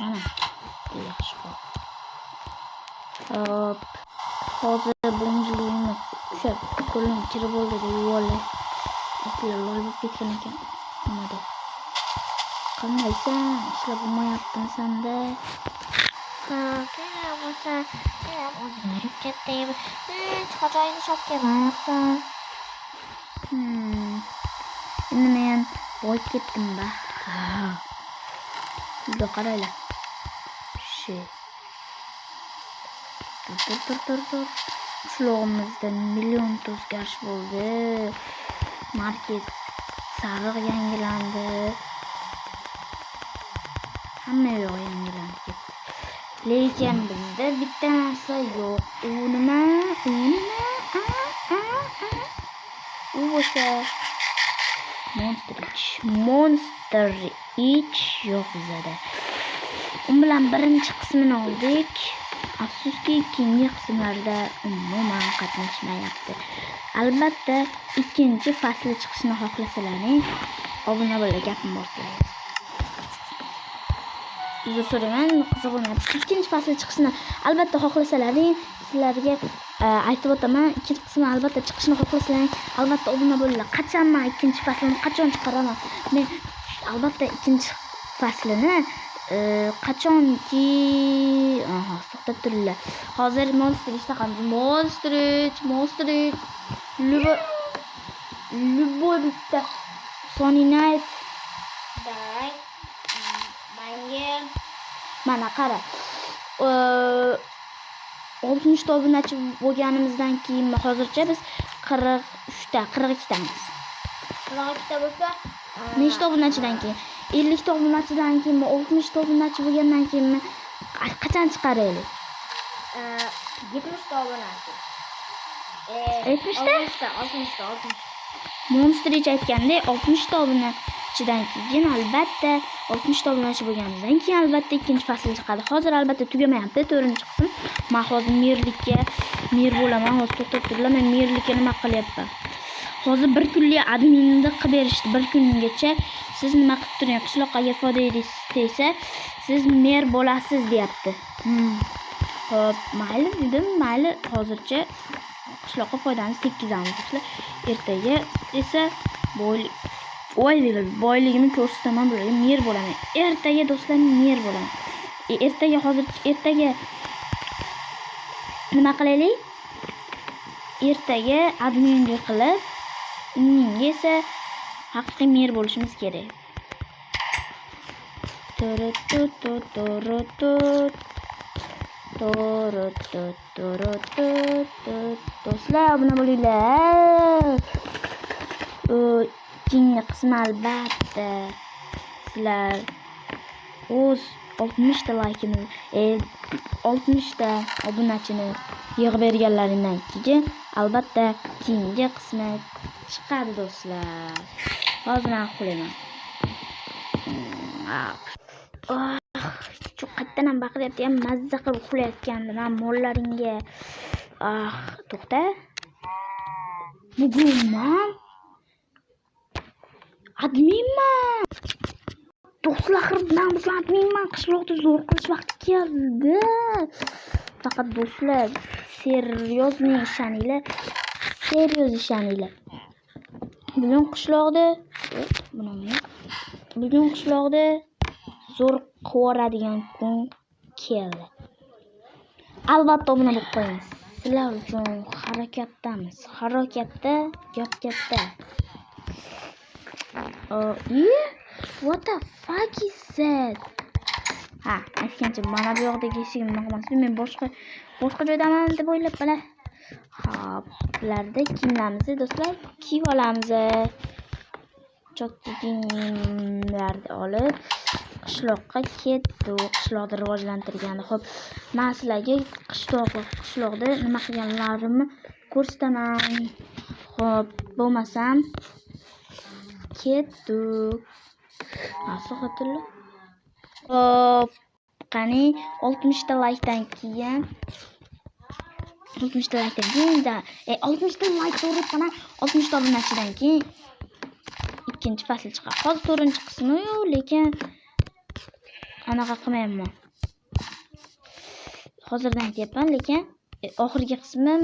Mana. Yaxshi xo'p. Hop. Hozir bunjiligimni ushlab qo'lim kirib oldi deb yuvolay. Asli loy bo'lib ketgan ekan. Nimada? Qandaysan? Ishlab bo'lmayaptimi senda? Kerak bo'lsa, kerak o'zing ketding. Hech qachon ishab kelmayapsan. Endi men boyib ketdim-da. Uyga qaraylar. Tur. Qishlog'imizda million o'zgarish bo'ldi. Market sariq yangilandi. Hamma yoq yangilanib ketdi. Lekin bizda bitta narsa yo'q. U nima? U bo'lsa Monster Itch yo'q bizda. U bilan birinchi qismini oldik. Afsuski keyingi qismlarda umuman qatnashmayapti. Albatta ikkinchi fasli chiqishini xohlasalaring, obuna bo'lib gapim boshlaymiz. Uzr so'rayman, qiziq bo'lmayapti. Ikkinchi fasl chiqishini albatta xohlasalaring, sizlarga aytib o'taman. Ikkinchi qismi albatta chiqishini xohlasalaring, albatta obuna bo'linglar. Qachon men ikkinchi faslini qachon chiqaraman? Men albatta ikkinchi faslini qachonki to'xtab turinglar. Hozir Monster Itch'da qanday? Monster Itch. Любой bitta Sony Night. Mana qara. 60 ta obunachi bo'lganimizdan keyin hozircha biz 42 tamiz. 42 ta bo'lsa, nechta obunachidan keyin? 50 ta obunachidan keyin 60 ta obunachi bo'lgandan keyin qachon chiqaraylik? 70 ta obunachi. 70 ta? 60 ta. Monster Itch aytgandek 60 ta obunachidan keyin albatta 60 ta obunachi bo'lganimizdan keyin albatta ikkinchi fasl chiqadi. Hozir albatta tugamayapti 4-qism. Men hozir mer bo'laman. Hozir to'xtab turinglar, men merlikka nima qilyapman? Hozir bir kunlik adminni qilib berishdi. Bir kungacha siz nima qilib turing? Qishloqqa foyda desa, siz mer bo'lasiz deyapti. Xo'p, mayli dedim, mayli. Hozircha qishloqqa foydani tekkizamiz do'stlar. Ertaga esa boyligimni ko'rsataman, bularga mer bo'laman. Ertaga do'stlar mer bo'laman. Ertaga nima qilaylik? Ertaga adminga qilib, unga esa haqiqiy mer bo'lishimiz kerak. Do'stlar, obuna bo'linglar. Keyingi qismi albatta sizlar o'z 60 ta laykini 60 ta obunachini yig'ib berganlaringdan keyin albatta keyingi qismi chiqadi do'stlar. Hozir men qo'yman. Shu qayerdan ham baqiryapti, ham mazza qilib uxlayotgandi. Men mollaringga to'xta. Bugun men adminman. Do'stlar, men adminman. Qishloqda zo'r qilish vaqti keldi. Faqat do'stlar, seryoz ishoninglar. Bugun qishloqda zo'r qiladigan kun keldi. Albatta obuna bo'lib qo'ying. Sizlar uchun harakatdamiz. Harakatda gap katta. What the fuck is that? Aytgancha mana bu yoqdagi eshigimni qilmasdim. Men boshqa joydaman deb o'ylab qala. Xo'p, bularda kiyimlarimizni do'stlar kiyib olamiz. Chotki kiyimlarni olib qishloqqa ketdik. Qishloqni rivojlantirganda. Xo'p, men sizlarga qishloqda nima qilganlarimni ko'rsataman. Xo'p, bo'lmasam ketdik. Xo'p, qani 60 ta laykdan keyin 60 ta layk to'g'ri qana 60 ta obunachidan keyin ikkinchi fasl chiqadi. Hozir 4-qismi yo'q, lekin anaqa qilmayapman. Hozirdan aytyapman, lekin oxirgi qismi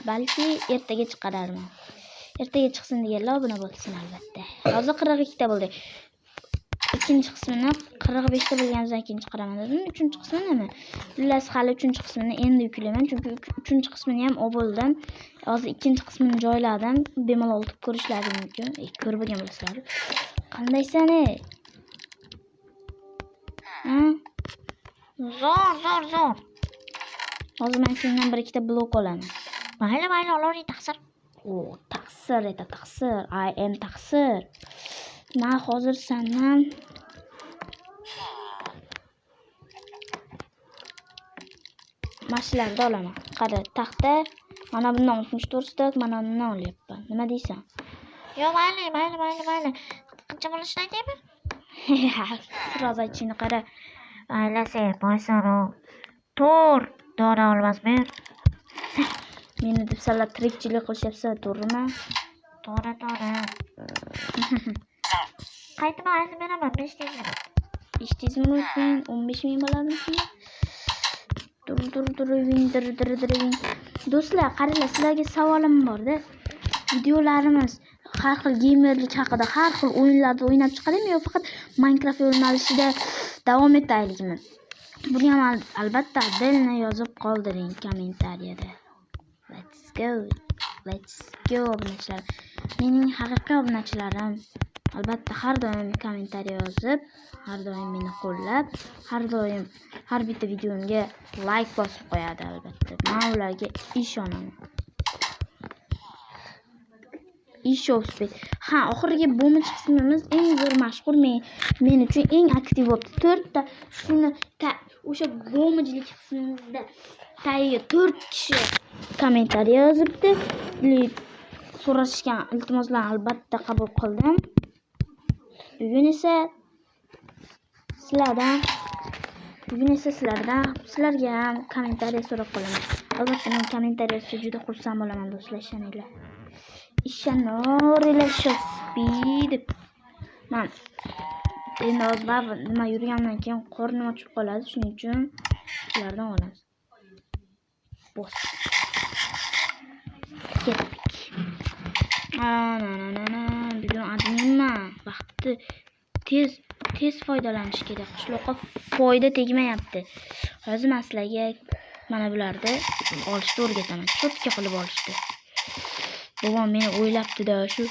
balki ertaga chiqararman. Ertaga chiqsin deganlar obuna bo'lsin albatta. Hozir 42 ta bo'ldi. Ikkinchi qismini 45 ta bo'lgandan keyin chiqaraman dedim. Uchinchi qismi nima? Xullas hali uchinchi qismini endi yuklayman, chunki uchinchi qismini ham oldim. Hozir ikkinchi qismini joyladim. Bemalol o'tib ko'rishlaring mumkin. Ko'rib bo'lgan bo'lasizlar. Qandaysan ey? Ha? Zo'r. Hozir men sendan bir ikkita blok olaman. Mayli, olavering taqsir. Taqsir edi, taqsir. I am taqsir. Men hozir sendan mashlarni olaman. Qara, taxta. Mana bundan 64 stok, mana bundan olyapman. Nima deysan? Yo, mayli. Qancha bo'lishini aytaymi? Biroz aytishini qara. Mayli, sen boysaro. To'r, dora olmasmen. Meni deb sizlar tirikchilik qilishyapsiz, to'g'rimi? To'g'ri. Qaytib aytib beraman, 500 minut. 500 minutdan 15 ming bo'ladimi? Dur. Do'stlar, qaranglar, sizlarga savolim bor-da. Videolarimiz har xil gamerlik haqida, har xil o'yinlarda o'ynab chiqadimi yo faqat Minecraft yo'nalishida davom etaylikmi? Buni ham albatta отдельно yozib qoldiring kommentariyada. Let's go obunachilar. Mening haqiqiy obunachilarim albatta har doim kommentariy yozib, har doim meni qo'llab, har doim har bitta videomga like bosib qo'yadi albatta. Men ularga ishonaman. Ishowsbet. Ha, oxirgi bo'mish qismimiz eng zo'r mashhur men uchun eng aktiv bo'ldi. 4 ta shuni o'sha bo'mijlik qismimizda tagiga 4 kishi kommentariy yozibdi. So'rashgan iltimoslarni albatta qabul qildim. Bugun esa sizlarga ham kommentariy so'rab qolaman. Albatta men kommentariyasiga juda xursand bo'laman do'stlar, ishoninglar. Ishoninglar, speed. Men endi hozir nima yurgandan keyin qornim ochib qoladi, shuning uchun ulardan olamiz. Boss. Ketdik. Bugun adminman. Vaqtni tez foydalanish kerak. Qishloqqa foyda tegmayapti. Hozir men sizlarga mana bularni olishni o'rgataman. Cho'tka qilib olishdi. Bobom meni o'ylabdi-da shu.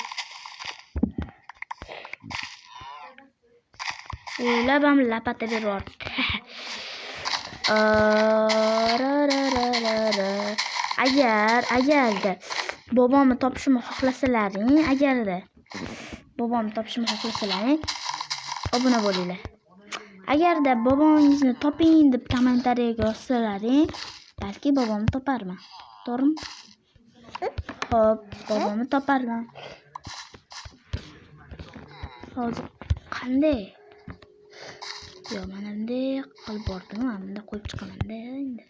O'ylab ham lapata beryapti. Agarda bobomni topishimni xohlasalaring, obuna bo'linglar. Agarda bobongizni toping deb kommentariyaga yozsalaring, balki bobomni toparman. To'g'rimi? Xo'p, bobomni toparman. Hozir qanday? Yo, mana bunday qilib bordim, bunda qo'yib chiqaman-da endi.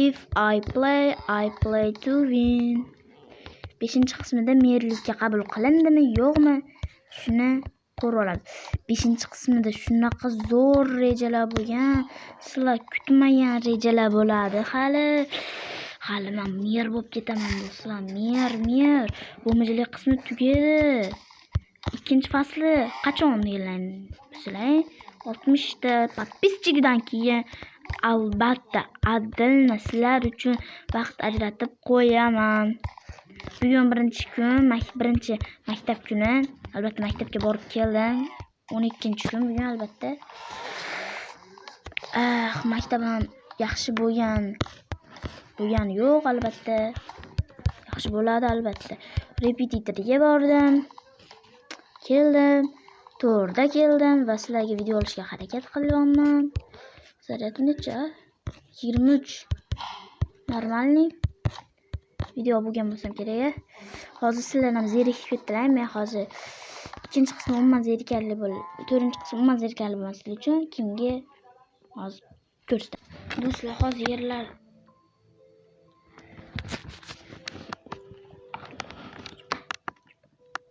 If I play to win. 5-qismida merlikka qabul qilindimi, yo'qmi? Shuni ko'rib olamiz. 5-qismida shunaqa zo'r rejalar bo'lgan, sizlar kutmagan rejalar bo'ladi. Hali men mer bo'lib ketaman do'stlar. Mer. Bo'mijlik qismi tugadi. Ikkinchi fasli qachon yaylanadi sizlar? 60 ta подписчикdan keyin albatta отдельно sizlar uchun vaqt ajratib qo'yaman. Bugun birinchi maktab kuni. Albatta maktabga borib keldim. 12-kun bugun albatta. Maktabim yaxshi bo'lgan yo'q albatta. Yaxshi bo'ladi albatta. Repetitorga bordim. Keldim. To'rda keldim va sizlarga video olishga harakat qilyapman. Zaryad necha? 23. Normalniy video bo'lgan bo'lsam kerak. Hozir sizlarni ham zerikib ketdilar. Men hozir 2-qismi umuman zerikarli 4-qismi umuman zerikarli bo'lmasligi uchun kimga hozir ko'rsataman. Do'stlar, hozir